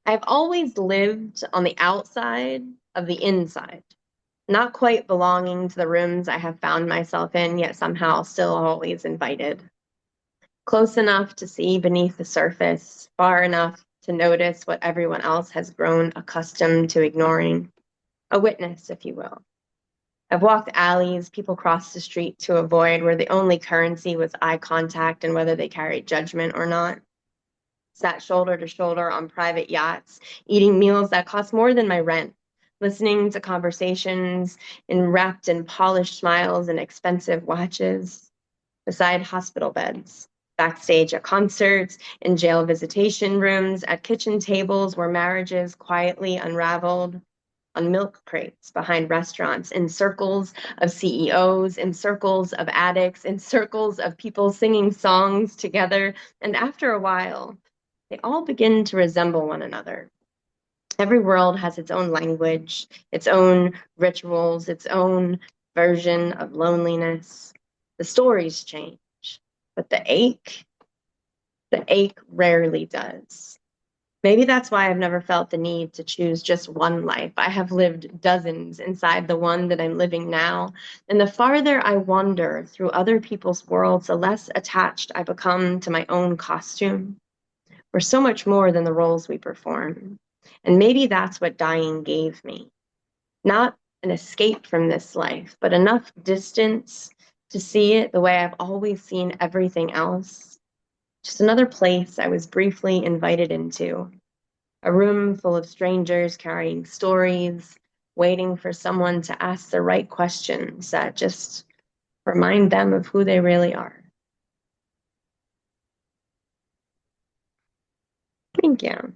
I've always lived on the outside of the inside, not quite belonging to the rooms I have found myself in, yet somehow still always invited. Close enough to see beneath the surface, far enough to notice what everyone else has grown accustomed to ignoring. A witness, if you will. I've walked alleys people crossed the street to avoid, where the only currency was eye contact and whether they carried judgment or not. Sat shoulder to shoulder on private yachts, eating meals that cost more than my rent, listening to conversations wrapped in polished smiles and expensive watches, beside hospital beds, backstage at concerts, in jail visitation rooms, at kitchen tables where marriages quietly unraveled, on milk crates behind restaurants, in circles of CEOs, in circles of addicts, in circles of people singing songs together. And after a while, they all begin to resemble one another. Every world has its own language, its own rituals, its own version of loneliness. The stories change, but the ache rarely does. Maybe that's why I've never felt the need to choose just one life. I have lived dozens inside the one that I'm living now. And the farther I wander through other people's worlds, the less attached I become to my own costume. We're so much more than the roles we perform. And maybe that's what dying gave me. Not an escape from this life, but enough distance to see it the way I've always seen everything else. Just another place I was briefly invited into. A room full of strangers carrying stories, waiting for someone to ask the right questions that just remind them of who they really are. Thank you.